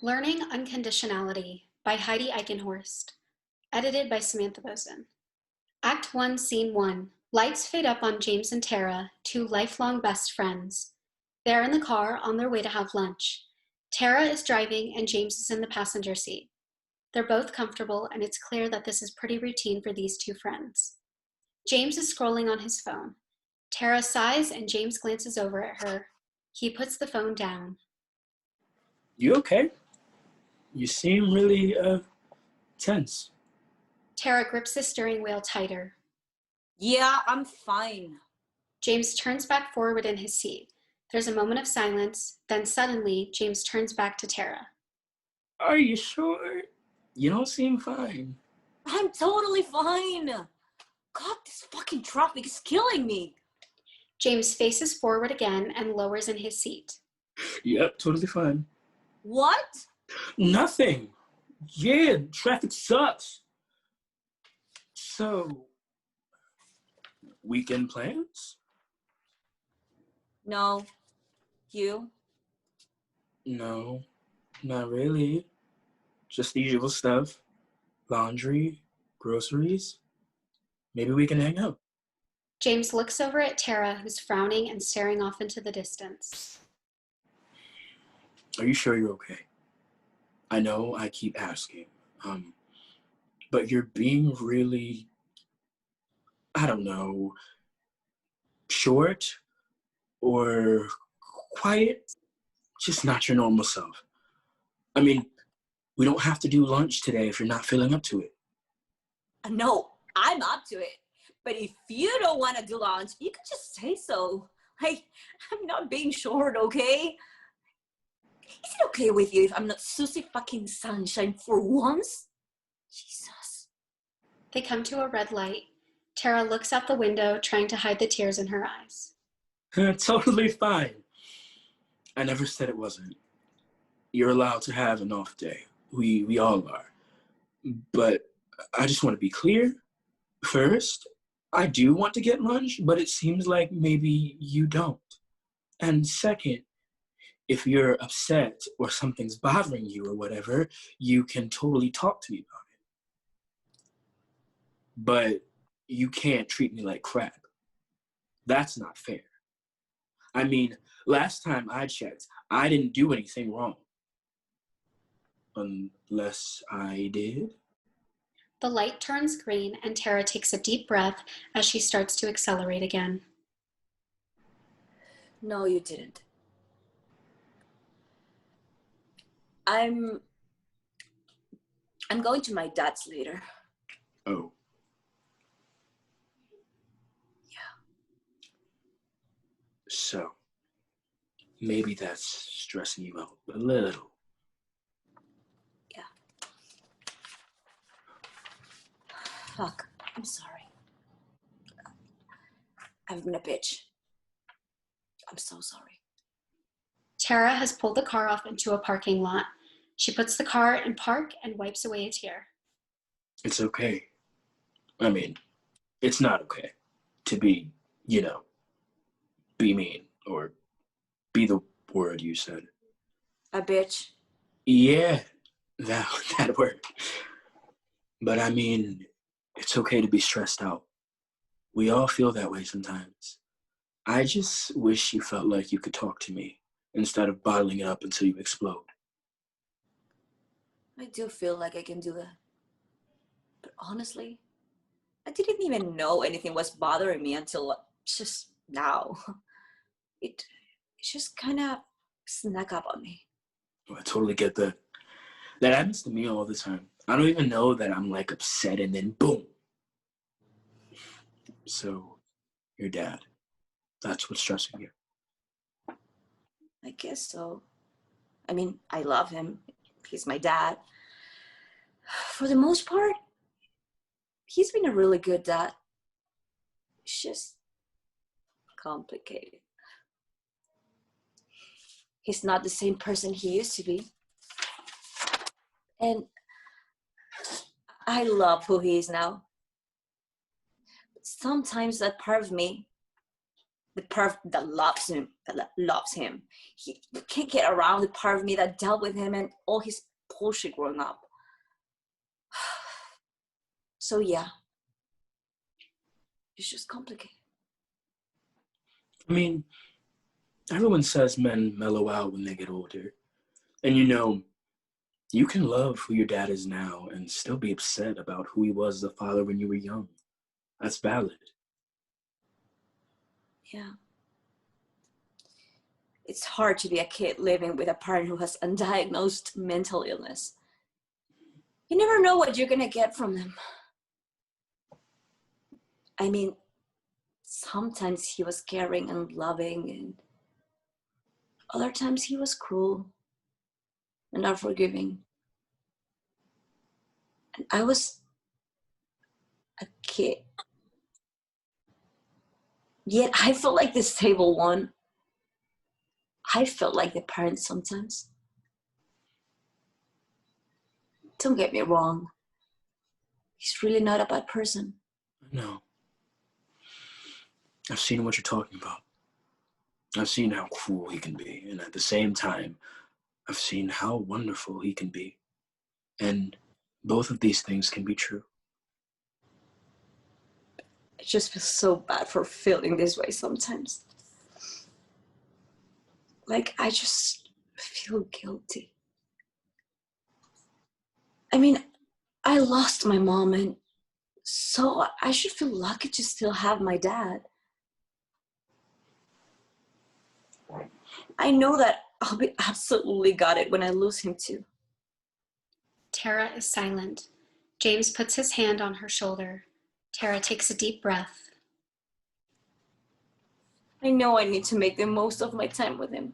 Learning Unconditionality by Heidi Ekerhorst. Edited by Samantha Bozin. Act 1, Scene 1. Lights fade up on James and Tara, two lifelong best friends. They're in the car on their way to have lunch. Tara is driving and James is in the passenger seat. They're both comfortable and it's clear that this is pretty routine for these two friends. James is scrolling on his phone. Tara sighs and James glances over at her. He puts the phone down. You okay? You seem really, tense. Tara grips the steering wheel tighter. Yeah, I'm fine. James turns back forward in his seat. There's a moment of silence, then suddenly, James turns back to Tara. Are you sure? You don't seem fine. I'm totally fine. God, this fucking traffic is killing me. James faces forward again and lowers in his seat. Yep, totally fine. What? Nothing. Yeah, traffic sucks. So, weekend plans? No. You? No, not really. Just the usual stuff. Laundry, groceries. Maybe we can hang out. James looks over at Tara, who's frowning and staring off into the distance. Are you sure you're okay? I know I keep asking, but you're being really, I don't know, short or quiet, just not your normal self. I mean, we don't have to do lunch today if you're not feeling up to it. No, I'm up to it. But if you don't want to do lunch, you can just say so. Like, I'm not being short, okay? Is it okay with you if I'm not Susie fucking Sunshine for once? Jesus. They come to a red light. Tara looks out the window, trying to hide the tears in her eyes. Totally fine. I never said it wasn't. You're allowed to have an off day. We all are. But I just want to be clear. First, I do want to get lunch, but it seems like maybe you don't. And second, if you're upset or something's bothering you or whatever, you can totally talk to me about it. But you can't treat me like crap. That's not fair. I mean, last time I checked, I didn't do anything wrong. Unless I did? The light turns green and Tara takes a deep breath as she starts to accelerate again. No, you didn't. I'm going to my dad's later. Oh. Yeah. So, maybe that's stressing you out a little. Yeah. Fuck, I'm sorry. I've been a bitch. I'm so sorry. Tara has pulled the car off into a parking lot. She puts the car in park and wipes away a tear. It's okay. I mean, it's not okay to be, be mean or be the word you said. A bitch? Yeah, that word. But I mean, it's okay to be stressed out. We all feel that way sometimes. I just wish you felt like you could talk to me instead of bottling it up until you explode. I do feel like I can do that. But honestly, I didn't even know anything was bothering me until just now. It just kind of snuck up on me. Oh, I totally get that. That happens to me all the time. I don't even know that I'm like upset and then boom. So, your dad, that's what's stressing you. I guess so. I mean, I love him. He's my dad. For the most part, he's been a really good dad. It's just complicated. He's not the same person he used to be. And I love who he is now. But sometimes that part of me The part that loves him, He can't get around the part of me that dealt with him and all his bullshit growing up. So yeah, it's just complicated. I mean, everyone says men mellow out when they get older. And you can love who your dad is now and still be upset about who he was as a father when you were young. That's valid. Yeah. It's hard to be a kid living with a parent who has undiagnosed mental illness. You never know what you're gonna get from them. I mean, sometimes he was caring and loving, and other times he was cruel and unforgiving. And I was a kid. Yet I felt like the stable one. I felt like the parent sometimes. Don't get me wrong. He's really not a bad person. No. I've seen what you're talking about. I've seen how cruel he can be, and at the same time, I've seen how wonderful he can be. And both of these things can be true. I just feel so bad for feeling this way sometimes. Like, I just feel guilty. I mean, I lost my mom, and so I should feel lucky to still have my dad. I know that I'll be absolutely gutted when I lose him too. Tara is silent. James puts his hand on her shoulder. Tara takes a deep breath. I know I need to make the most of my time with him.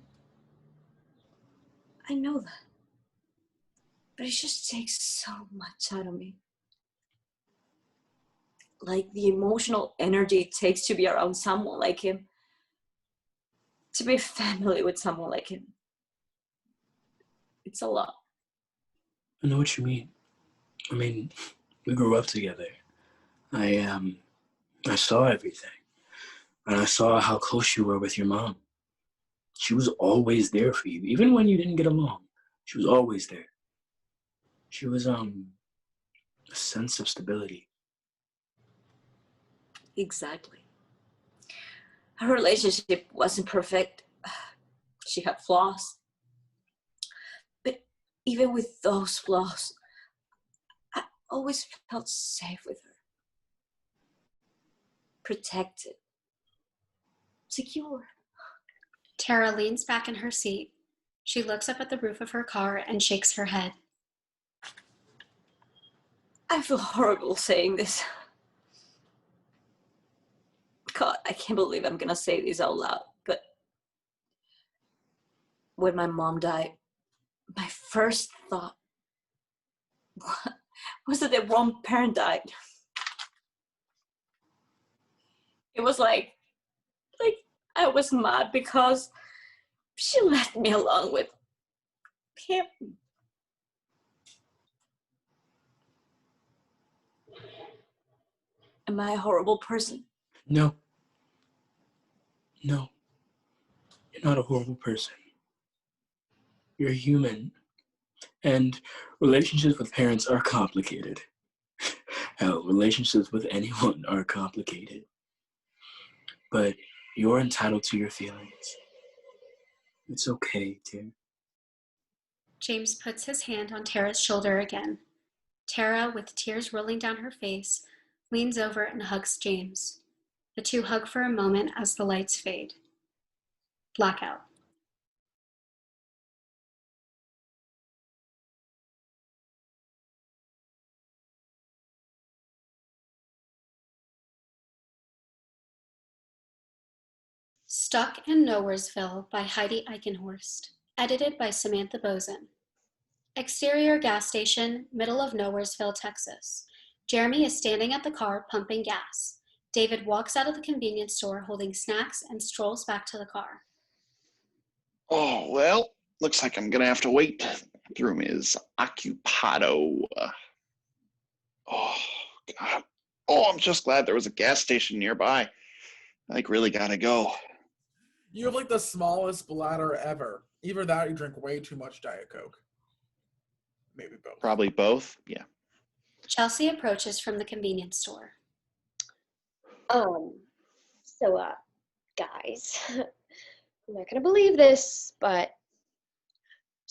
I know that. But it just takes so much out of me. Like the emotional energy it takes to be around someone like him. To be family with someone like him. It's a lot. I know what you mean. I mean, we grew up together. I saw everything. And I saw how close you were with your mom. She was always there for you, even when you didn't get along. She was always there. She was, a sense of stability. Exactly. Our relationship wasn't perfect. She had flaws. But even with those flaws, I always felt safe with her. Protected. Secure. Tara leans back in her seat. She looks up at the roof of her car and shakes her head. I feel horrible saying this. God, I can't believe I'm gonna say this out loud, but when my mom died, my first thought was that the wrong parent died. It was like I was mad because she left me alone with him. Am I a horrible person? No. No. You're not a horrible person. You're human. And relationships with parents are complicated. Hell, relationships with anyone are complicated. But you're entitled to your feelings. It's okay, dear. James puts his hand on Tara's shoulder again. Tara, with tears rolling down her face, leans over and hugs James. The two hug for a moment as the lights fade. Blackout. Stuck in Nowheresville by Heidi Ekerhorst. Edited by Samantha Bozin. Exterior gas station, middle of Nowheresville, Texas. Jeremy is standing at the car pumping gas. David walks out of the convenience store holding snacks and strolls back to the car. Oh, well, looks like I'm going to have to wait. The bathroom is occupado. Oh, God. Oh, I'm just glad there was a gas station nearby. really gotta go. You have like the smallest bladder ever. Either that or you drink way too much Diet Coke. Maybe both. Probably both, yeah. Chelsea approaches from the convenience store. Guys, you're not gonna believe this, but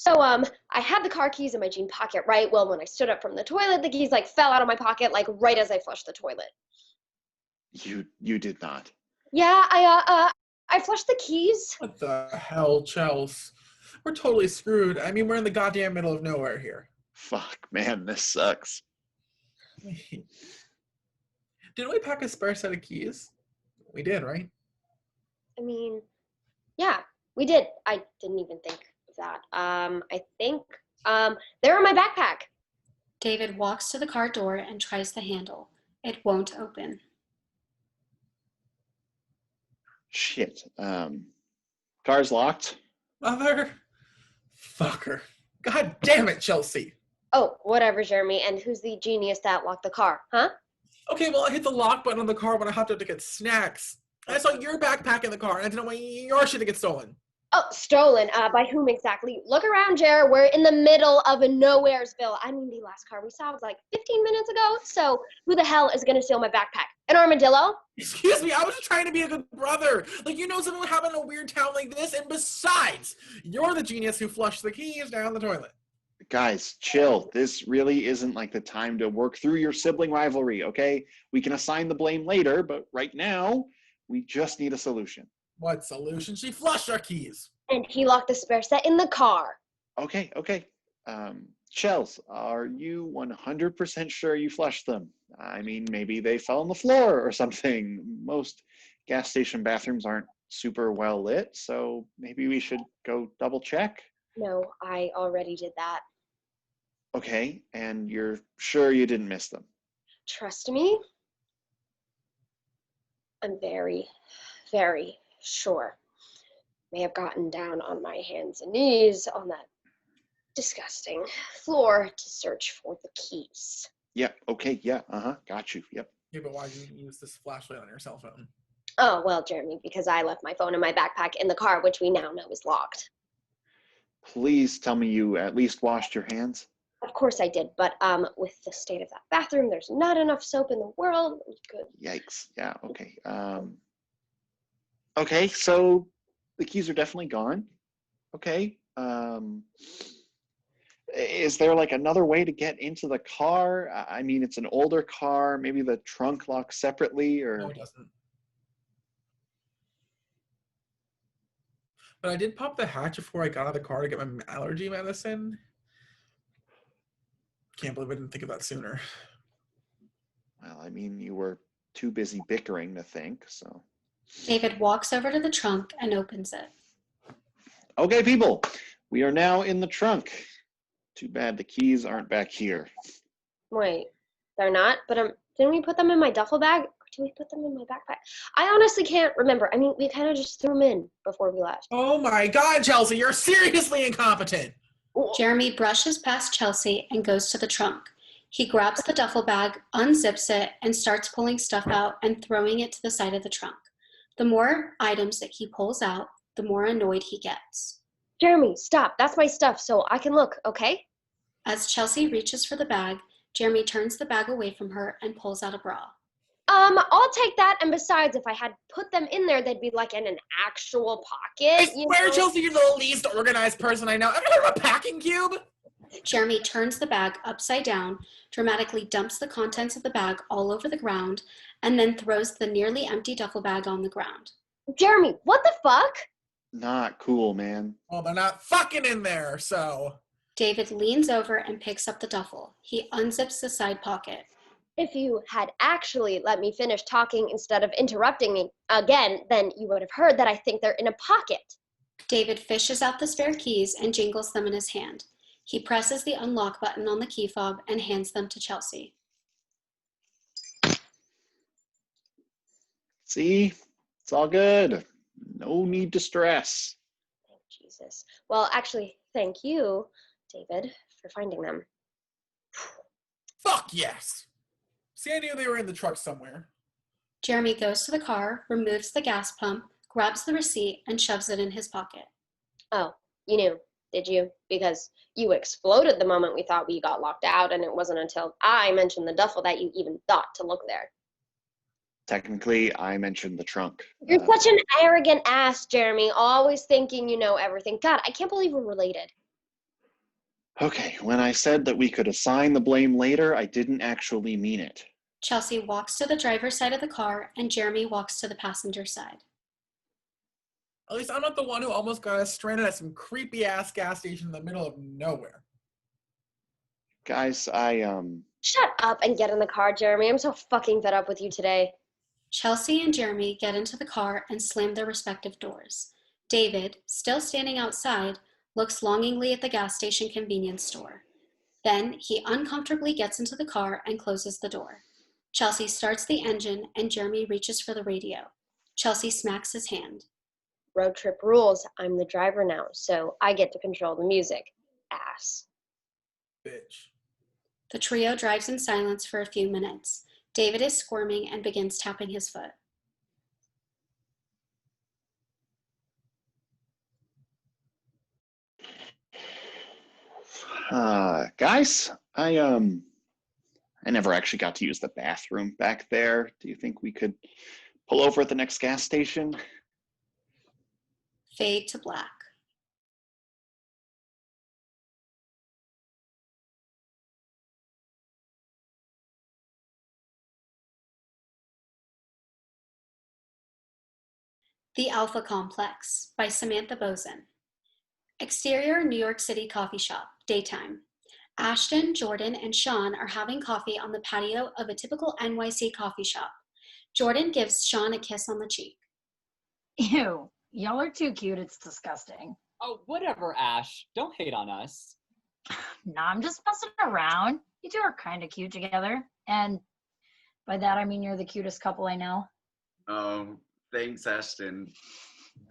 I had the car keys in my jean pocket, right? Well, when I stood up from the toilet, the keys like fell out of my pocket, like right as I flushed the toilet. You did not. Yeah, I flushed the keys. What the hell, Chels? We're totally screwed. I mean, we're in the goddamn middle of nowhere here. Fuck, man, this sucks. Didn't we pack a spare set of keys? We did, right? I mean, yeah, we did. I didn't even think of that. I think, they're in my backpack. David walks to the car door and tries the handle. It won't open. Shit. Car's locked. Mother fucker. God damn it, Chelsea. Oh, whatever, Jeremy. And who's the genius that locked the car, huh? Okay, well, I hit the lock button on the car when I hopped out to get snacks. I saw your backpack in the car, and I didn't want your shit to get stolen. Oh, stolen. By whom exactly? Look around, Jer. We're in the middle of a Nowheresville. I mean, the last car we saw was like 15 minutes ago. So who the hell is going to steal my backpack? An armadillo? Excuse me, I was just trying to be a good brother. Like, you know something would happen in a weird town like this, and besides, you're the genius who flushed the keys down the toilet. Guys, chill. This really isn't like the time to work through your sibling rivalry, okay? We can assign the blame later, but right now, we just need a solution. What solution? She flushed our keys. And he locked the spare set in the car. Okay. Chels, are you 100% sure you flushed them? I mean, maybe they fell on the floor or something. Most gas station bathrooms aren't super well lit, so maybe we should go double check. No, I already did that. Okay, and you're sure you didn't miss them? Trust me. I'm very, very sure. May have gotten down on my hands and knees on that disgusting floor to search for the keys. Yeah, okay, yeah, got you, yep. Yeah, but why didn't you use this flashlight on your cell phone? Oh, well, Jeremy, because I left my phone in my backpack in the car, which we now know is locked. Please tell me you at least washed your hands. Of course I did, but with the state of that bathroom, there's not enough soap in the world. Good. Yikes, yeah, okay. Okay, so the keys are definitely gone. Okay. Is there like another way to get into the car? I mean, it's an older car. Maybe the trunk locks separately, or No, it doesn't. But I did pop the hatch before I got out of the car to get my allergy medicine. Can't believe I didn't think of that sooner. Well, I mean, you were too busy bickering to think, so. David walks over to the trunk and opens it. Okay, people, we are now in the trunk. Too bad the keys aren't back here. Wait, they're not? But didn't we put them in my duffel bag? Or did we put them in my backpack? I honestly can't remember. I mean, we kind of just threw them in before we left. Oh my God, Chelsea, you're seriously incompetent. Jeremy brushes past Chelsea and goes to the trunk. He grabs the duffel bag, unzips it, and starts pulling stuff out and throwing it to the side of the trunk. The more items that he pulls out, the more annoyed he gets. Jeremy, stop. That's my stuff, so I can look, okay? As Chelsea reaches for the bag, Jeremy turns the bag away from her and pulls out a bra. I'll take that, and besides, if I had put them in there, they'd be like in an actual pocket. I swear, Chelsea, you're the least organized person I know. Ever heard of a packing cube? Jeremy turns the bag upside down, dramatically dumps the contents of the bag all over the ground, and then throws the nearly empty duffel bag on the ground. Jeremy, what the fuck? Not cool, man. Well, they're not fucking in there, so. David leans over and picks up the duffel. He unzips the side pocket. If you had actually let me finish talking instead of interrupting me again, then you would have heard that I think they're in a pocket. David fishes out the spare keys and jingles them in his hand. He presses the unlock button on the key fob and hands them to Chelsea. See? It's all good. No need to stress. Thank Jesus. Well, actually, thank you, David, for finding them. Fuck yes. See, I knew they were in the truck somewhere. Jeremy goes to the car, removes the gas pump, grabs the receipt, and shoves it in his pocket. Oh, you knew, did you? Because you exploded the moment we thought we got locked out, and it wasn't until I mentioned the duffel that you even thought to look there. Technically, I mentioned the trunk. You're such an arrogant ass, Jeremy, always thinking you know everything. God, I can't believe we're related. Okay, when I said that we could assign the blame later, I didn't actually mean it. Chelsea walks to the driver's side of the car, and Jeremy walks to the passenger side. At least I'm not the one who almost got us stranded at some creepy-ass gas station in the middle of nowhere. Guys, Shut up and get in the car, Jeremy. I'm so fucking fed up with you today. Chelsea and Jeremy get into the car and slam their respective doors. David, still standing outside, looks longingly at the gas station convenience store. Then he uncomfortably gets into the car and closes the door. Chelsea starts the engine and Jeremy reaches for the radio. Chelsea smacks his hand. Road trip rules. I'm the driver now, so I get to control the music. Ass. Bitch. The trio drives in silence for a few minutes. David is squirming and begins tapping his foot. guys, I never actually got to use the bathroom back there. Do you think we could pull over at the next gas station? Fade to black. The Alpha Complex by Samantha Bozin. Exterior New York City coffee shop, daytime. Ashton, Jordan, and Sean are having coffee on the patio of a typical NYC coffee shop. Jordan gives Sean a kiss on the cheek. Ew, y'all are too cute, it's disgusting. Oh, whatever, Ash. Don't hate on us. Nah, I'm just messing around. You two are kind of cute together. And by that, I mean you're the cutest couple I know. Oh, thanks, Ashton.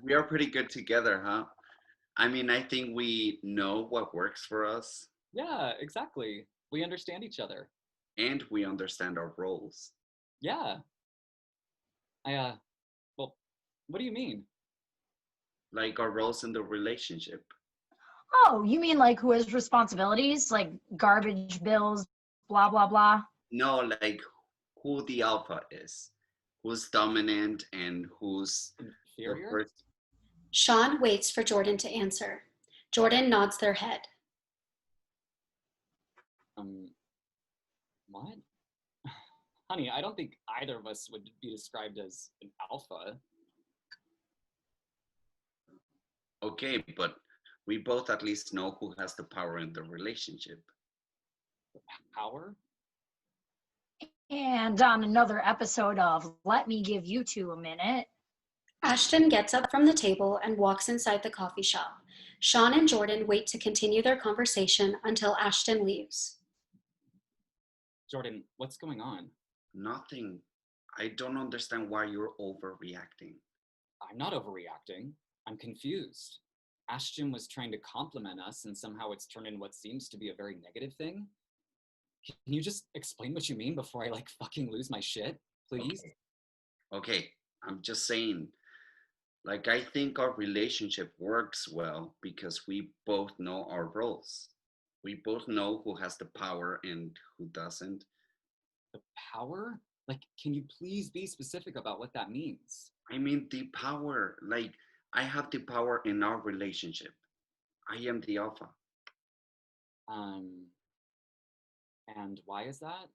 We are pretty good together, huh? I mean, I think we know what works for us. Yeah, exactly. We understand each other. And we understand our roles. Yeah. Well, what do you mean? Like our roles in the relationship. Oh, you mean like who has responsibilities? Like garbage bills, blah, blah, blah? No, like who the alpha is. Who's dominant and who's Inferior? the first. Sean waits for Jordan to answer. Jordan nods their head. What? Honey, I don't think either of us would be described as an alpha. Okay, but we both at least know who has the power in the relationship. Power? And on another episode of Let Me Give You Two a Minute. Ashton gets up from the table and walks inside the coffee shop. Sean and Jordan wait to continue their conversation until Ashton leaves. Jordan, what's going on? Nothing. I don't understand why you're overreacting. I'm not overreacting. I'm confused. Ashton was trying to compliment us, and somehow it's turned into what seems to be a very negative thing. Can you just explain what you mean before I fucking lose my shit, please? Okay, I'm just saying. I think our relationship works well because we both know our roles. We both know who has the power and who doesn't. The power? Can you please be specific about what that means? I mean, the power, I have the power in our relationship. I am the alpha. And why is that?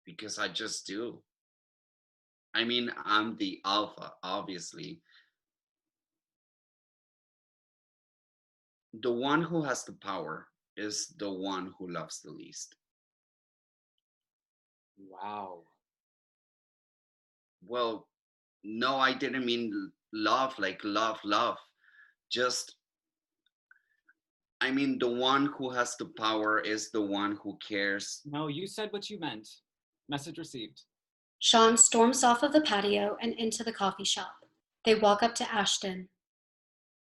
Because I just do. I mean, I'm the alpha, obviously. The one who has the power is the one who loves the least. Wow. Well, no, I didn't mean love, love. Just, I mean, the one who has the power is the one who cares. No, you said what you meant. Message received. Sean storms off of the patio and into the coffee shop. They walk up to Ashton.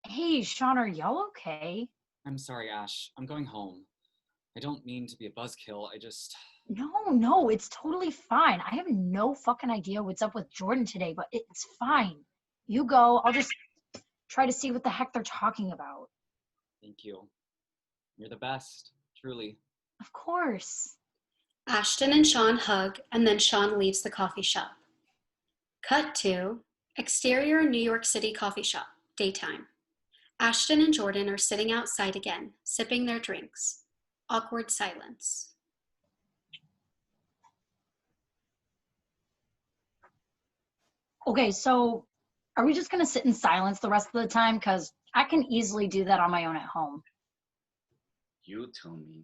Hey, Sean, are y'all okay? I'm sorry, Ash. I'm going home. I don't mean to be a buzzkill. No, it's totally fine. I have no fucking idea what's up with Jordan today, but it's fine. You go. I'll just try to see what the heck they're talking about. Thank you. You're the best, truly. Of course. Ashton and Sean hug, and then Sean leaves the coffee shop. Cut to exterior New York City coffee shop, daytime. Ashton and Jordan are sitting outside again, sipping their drinks. Awkward silence. Okay, so are we just going to sit in silence the rest of the time? Because I can easily do that on my own at home. You tell me.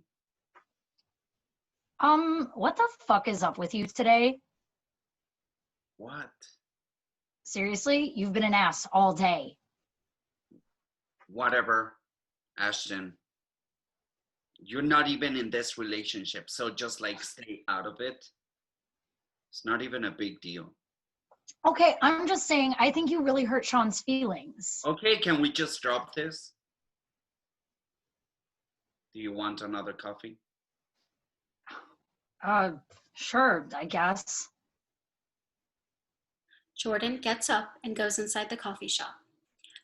What the fuck is up with you today? What? Seriously? You've been an ass all day. Whatever, Ashton. You're not even in this relationship, so just like stay out of it. It's not even a big deal. Okay, I'm just saying, I think you really hurt Sean's feelings. Okay, can we just drop this? Do you want another coffee? Sure, I guess. Jordan gets up and goes inside the coffee shop.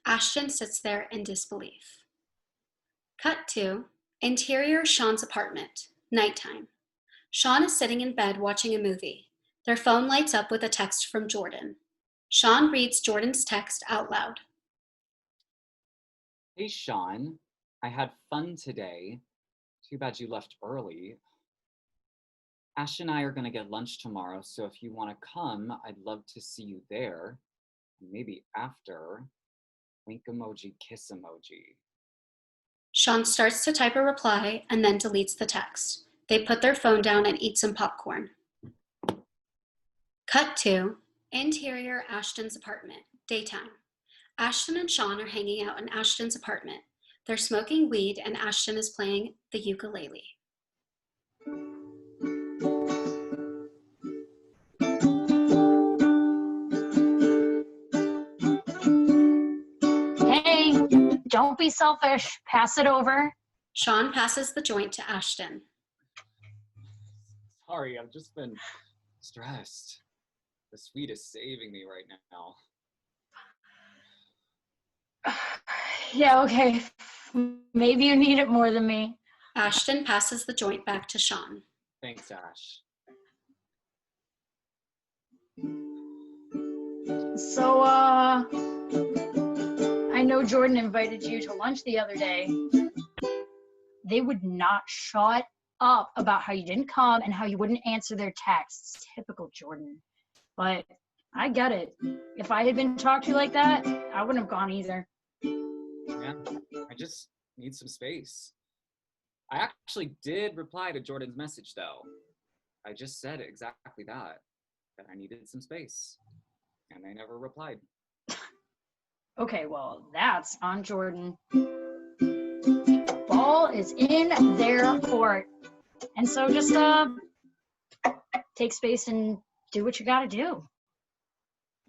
Ashton sits there in disbelief. Cut to interior Sean's apartment, nighttime. Sean is sitting in bed watching a movie. Their phone lights up with a text from Jordan. Sean reads Jordan's text out loud. Hey, Sean. I had fun today. Too bad you left early. Ash and I are going to get lunch tomorrow, so if you want to come, I'd love to see you there. Maybe after. Wink emoji, kiss emoji. Sean starts to type a reply and then deletes the text. They put their phone down and eat some popcorn. Cut to interior Ashton's apartment, daytime. Ashton and Sean are hanging out in Ashton's apartment. They're smoking weed and Ashton is playing the ukulele. Hey, don't be selfish. Pass it over. Sean passes the joint to Ashton. Sorry, I've just been stressed. The weed is saving me right now. Yeah, okay. Maybe you need it more than me. Ashton passes the joint back to Sean. Thanks, Ash. So, I know Jordan invited you to lunch the other day. They would not shut up about how you didn't come and how you wouldn't answer their texts. Typical Jordan. But I get it. If I had been talked to like that, I wouldn't have gone either. Yeah, I just need some space. I actually did reply to Jordan's message, though. I just said exactly that I needed some space. And they never replied. Okay, well, that's on Jordan. Ball is in their court. And so just take space and do what you gotta do.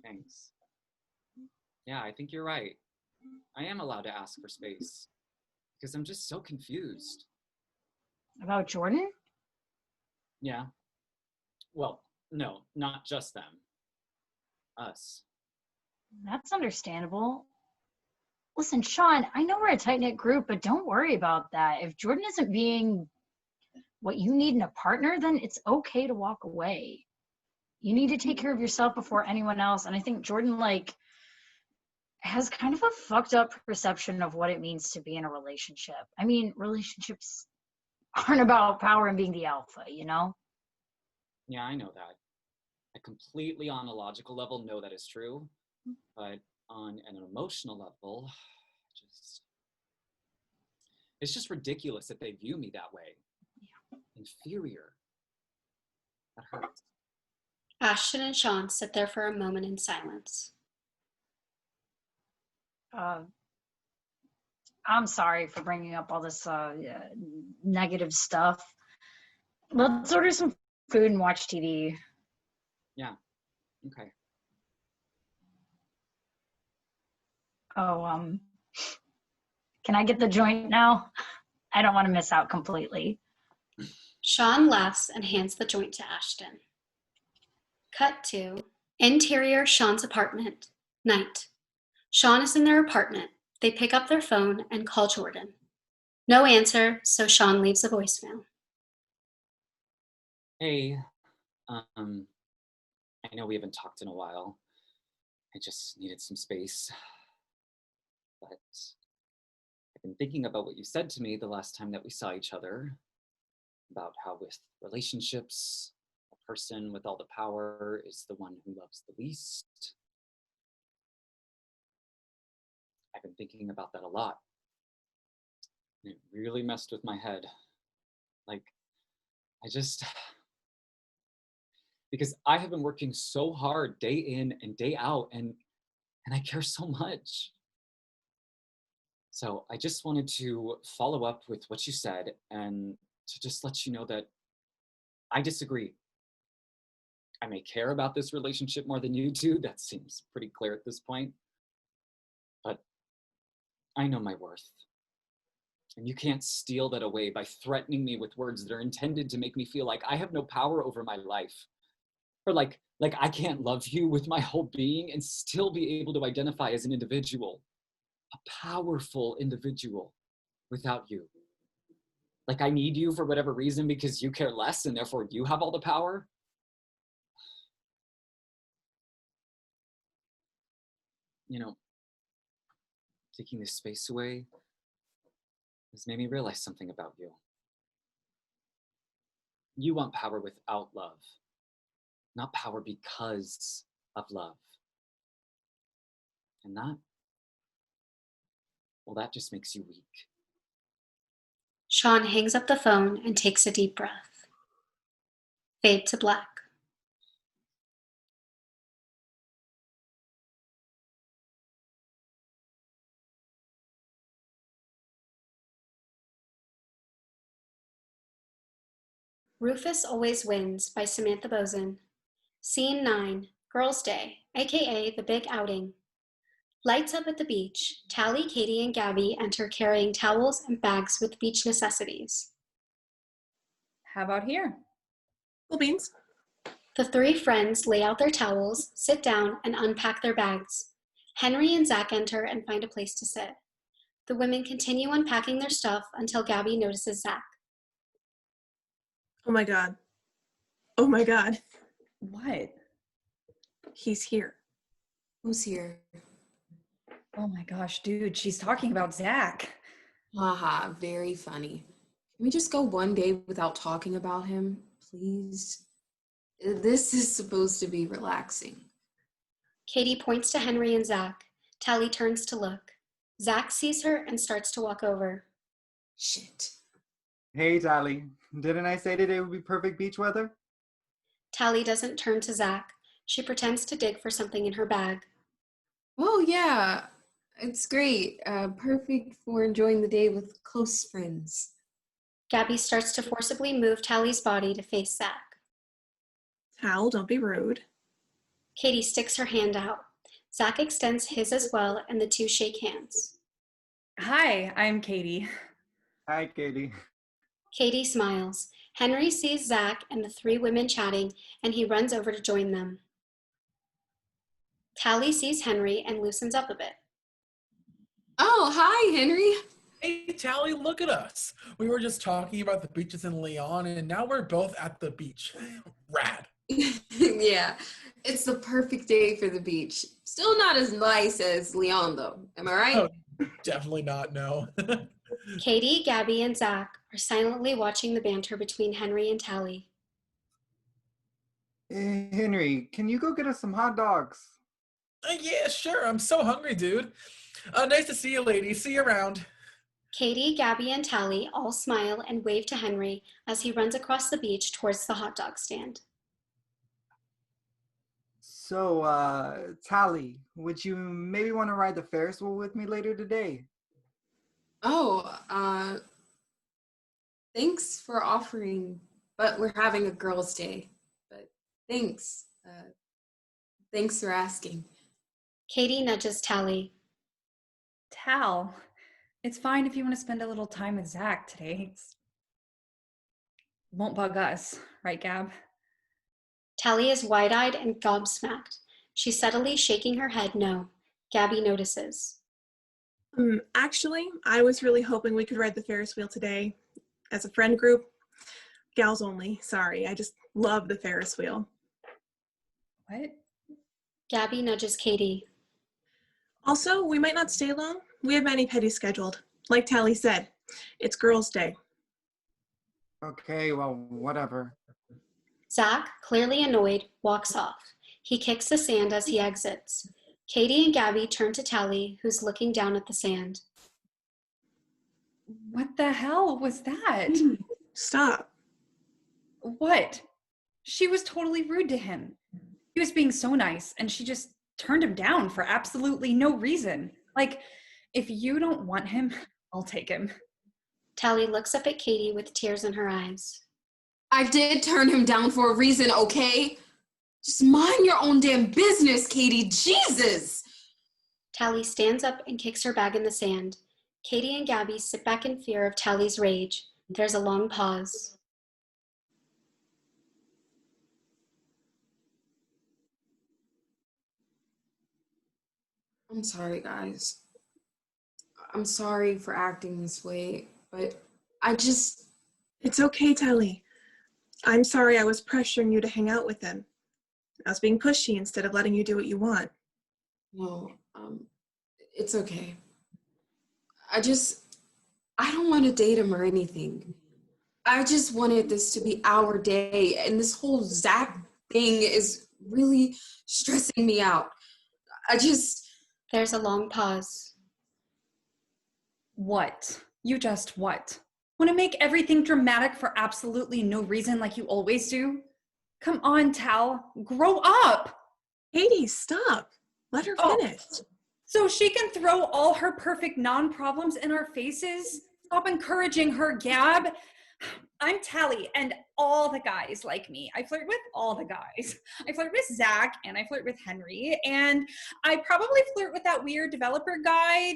Thanks. Yeah, I think you're right. I am allowed to ask for space. Because I'm just so confused. About Jordan? Yeah. Well, no, not just them. Us. That's understandable. Listen, Sean, I know we're a tight-knit group, but don't worry about that. If Jordan isn't being what you need in a partner, then it's okay to walk away. You need to take care of yourself before anyone else. And I think Jordan, has kind of a fucked up perception of what it means to be in a relationship. I mean, relationships aren't about power and being the alpha, you know? Yeah, I know that. I completely on a logical level know that is true. But on an emotional level, it's just ridiculous that they view me that way. Yeah. Inferior. That hurts. Ashton and Sean sit there for a moment in silence. I'm sorry for bringing up all this negative stuff. Let's order some food and watch TV. Yeah, okay. Oh, can I get the joint now? I don't want to miss out completely. Sean laughs and hands the joint to Ashton. Cut to interior Sean's apartment. Night. Sean is in their apartment. They pick up their phone and call Jordan. No answer, so Sean leaves a voicemail. Hey, I know we haven't talked in a while. I just needed some space. But I've been thinking about what you said to me the last time that we saw each other, about how with relationships, a person with all the power is the one who loves the least. I've been thinking about that a lot. And it really messed with my head. Like, because I have been working so hard day in and day out, and I care so much. So I just wanted to follow up with what you said and to just let you know that I disagree. I may care about this relationship more than you do. That seems pretty clear at this point. But I know my worth. And you can't steal that away by threatening me with words that are intended to make me feel like I have no power over my life. Or like I can't love you with my whole being and still be able to identify as an individual. A powerful individual without you. Like I need you for whatever reason because you care less and therefore you have all the power. You know, taking this space away has made me realize something about you. You want power without love, not power because of love. And that just makes you weak. Sean hangs up the phone and takes a deep breath. Fade to black. Rufus Always Wins by Samantha Bozin. Scene 9, Girls' Day, aka the big outing. Lights up at the beach. Tally, Katie, and Gabby enter carrying towels and bags with beach necessities. How about here? Cool beans. The three friends lay out their towels, sit down, and unpack their bags. Henry and Zach enter and find a place to sit. The women continue unpacking their stuff until Gabby notices Zach. Oh my god. Oh my god. What? He's here. Who's here? Oh my gosh, dude, she's talking about Zach. Haha, very funny. Can we just go one day without talking about him, please? This is supposed to be relaxing. Katie points to Henry and Zach. Tally turns to look. Zach sees her and starts to walk over. Shit. Hey, Tally. Didn't I say today would be perfect beach weather? Tally doesn't turn to Zach. She pretends to dig for something in her bag. Oh, yeah. It's great. Perfect for enjoying the day with close friends. Gabby starts to forcibly move Tally's body to face Zach. Tal, don't be rude. Katie sticks her hand out. Zach extends his as well, and the two shake hands. Hi, I'm Katie. Hi, Katie. Katie smiles. Henry sees Zach and the three women chatting, and he runs over to join them. Tally sees Henry and loosens up a bit. Oh, hi, Henry. Hey, Tally, look at us. We were just talking about the beaches in Leon, and now we're both at the beach. Rad. Yeah, it's the perfect day for the beach. Still not as nice as Leon, though. Am I right? Oh, definitely not, no. Katie, Gabby, and Zach are silently watching the banter between Henry and Tally. Hey, Henry, can you go get us some hot dogs? Yeah, sure. I'm so hungry, dude. Nice to see you, lady. See you around. Katie, Gabby, and Tally all smile and wave to Henry as he runs across the beach towards the hot dog stand. So, Tally, would you maybe want to ride the Ferris wheel with me later today? Oh, thanks for offering, but we're having a girls' day. But thanks. Thanks for asking. Katie nudges Tally. Tal, it's fine if you want to spend a little time with Zach today. won't bug us, right, Gab? Tally is wide-eyed and gobsmacked. She's subtly shaking her head no. Gabby notices. Actually, I was really hoping we could ride the Ferris wheel today. As a friend group, gals only, sorry. I just love the Ferris wheel. What? Gabby nudges Katie. Also, we might not stay long. We have mani-pedi scheduled. Like Tally said, it's girls' day. Okay, well, whatever. Zach, clearly annoyed, walks off. He kicks the sand as he exits. Katie and Gabby turn to Tally, who's looking down at the sand. What the hell was that? Stop. What? She was totally rude to him. He was being so nice, and she just turned him down for absolutely no reason. Like, if you don't want him, I'll take him. Tally looks up at Katie with tears in her eyes. I did turn him down for a reason, okay? Just mind your own damn business, Katie. Jesus! Tally stands up and kicks her bag in the sand. Katie and Gabby sit back in fear of Tally's rage. There's a long pause. I'm sorry, guys. I'm sorry for acting this way, but I just... It's okay, Tally. I'm sorry I was pressuring you to hang out with him. I was being pushy instead of letting you do what you want. No, it's okay. I don't want to date him or anything. I just wanted this to be our day, and this whole Zach thing is really stressing me out. There's a long pause. What? You just what? Want to make everything dramatic for absolutely no reason like you always do? Come on, Tal. Grow up! Katie, stop. Let her finish. So she can throw all her perfect non-problems in our faces? Stop encouraging her, Gab. I'm Tally, and all the guys like me. I flirt with all the guys. I flirt with Zach, and I flirt with Henry, and I probably flirt with that weird developer guy,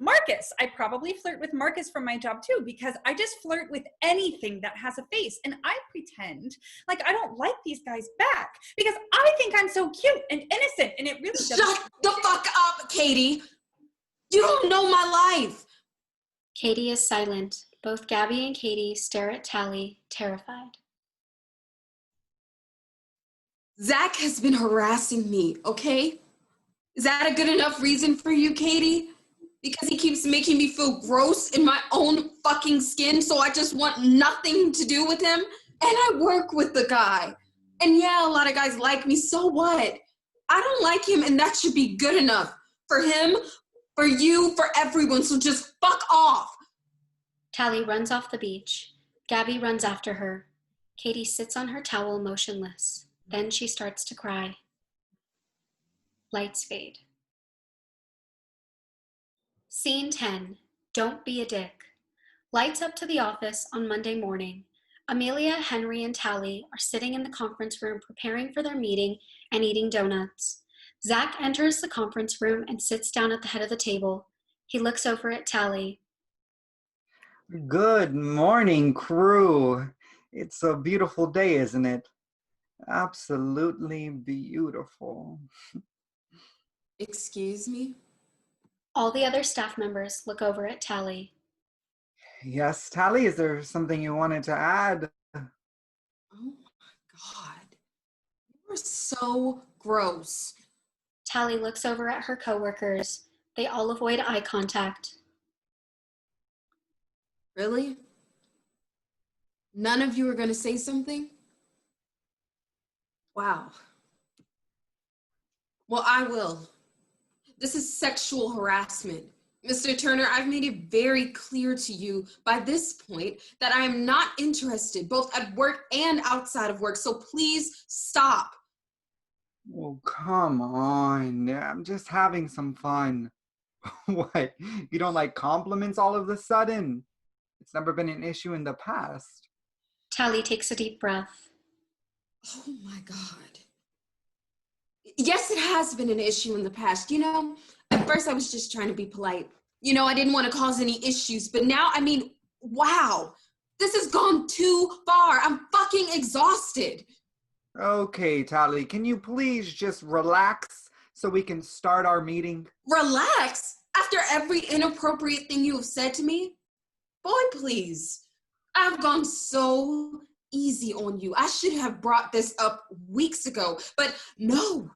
Marcus. I probably flirt with Marcus from my job too, because I just flirt with anything that has a face, and I pretend like I don't like these guys back because I think I'm so cute and innocent, and it really doesn't. Shut the fuck up, Katie! You don't know my life! Katie is silent. Both Gabby and Katie stare at Tally, terrified. Zach has been harassing me, okay? Is that a good enough reason for you, Katie? Because he keeps making me feel gross in my own fucking skin, so I just want nothing to do with him? And I work with the guy. And yeah, a lot of guys like me, so what? I don't like him, and that should be good enough. For him, for you, for everyone, so just fuck off. Tally runs off the beach. Gabby runs after her. Katie sits on her towel motionless. Then she starts to cry. Lights fade. Scene 10. Don't be a dick. Lights up to the office on Monday morning. Amelia, Henry, and Tally are sitting in the conference room preparing for their meeting and eating donuts. Zach enters the conference room and sits down at the head of the table. He looks over at Tally. Good morning, crew. It's a beautiful day, isn't it? Absolutely beautiful. Excuse me? All the other staff members look over at Tally. Yes, Tally, is there something you wanted to add? Oh my God. You're so gross. Tally looks over at her coworkers. They all avoid eye contact. Really? None of you are going to say something? Wow. Well, I will. This is sexual harassment. Mr. Turner, I've made it very clear to you by this point that I am not interested, both at work and outside of work, so please stop. Oh, come on. I'm just having some fun. What? You don't like compliments all of a sudden? It's never been an issue in the past. Tally takes a deep breath. Oh my God. Yes, it has been an issue in the past. You know, at first I was just trying to be polite. You know, I didn't want to cause any issues, but now, I mean, wow. This has gone too far. I'm fucking exhausted. Okay, Tally, can you please just relax so we can start our meeting? Relax? After every inappropriate thing you have said to me? Boy, please. I've gone so easy on you. I should have brought this up weeks ago, but no.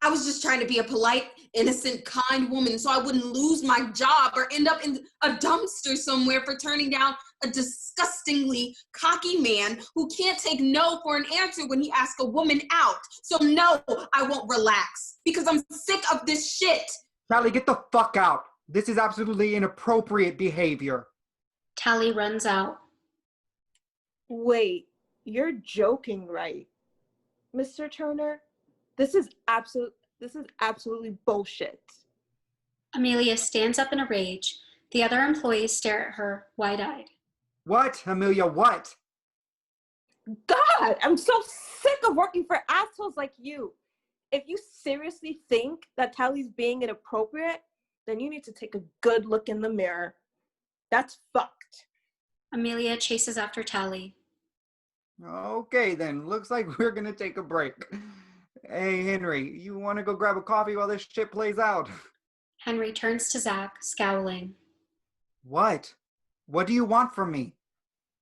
I was just trying to be a polite, innocent, kind woman so I wouldn't lose my job or end up in a dumpster somewhere for turning down a disgustingly cocky man who can't take no for an answer when he asks a woman out. So no, I won't relax because I'm sick of this shit. Tally, get the fuck out. This is absolutely inappropriate behavior. Tally runs out. Wait, you're joking, right? Mr. Turner? This is absolutely bullshit. Amelia stands up in a rage. The other employees stare at her, wide-eyed. What, Amelia, what? God, I'm so sick of working for assholes like you. If you seriously think that Tally's being inappropriate, then you need to take a good look in the mirror. That's fucked. Amelia chases after Tally. Okay, then. Looks like we're gonna take a break. Hey, Henry, you want to go grab a coffee while this shit plays out? Henry turns to Zach, scowling. What? What do you want from me?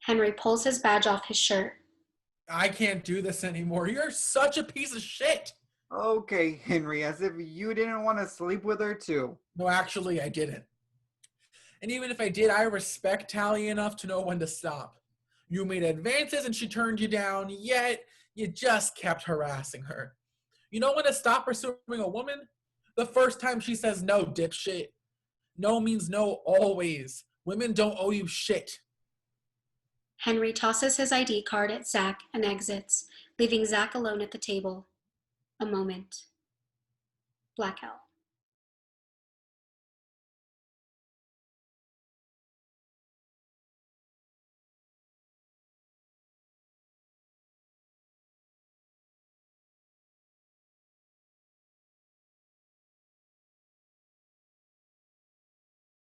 Henry pulls his badge off his shirt. I can't do this anymore. You're such a piece of shit. Okay, Henry, as if you didn't want to sleep with her too. No, actually, I didn't. And even if I did, I respect Tally enough to know when to stop. You made advances and she turned you down, yet you just kept harassing her. You know when to stop pursuing a woman? The first time she says no, dipshit. No means no always. Women don't owe you shit. Henry tosses his ID card at Zach and exits, leaving Zach alone at the table. A moment. Blackout.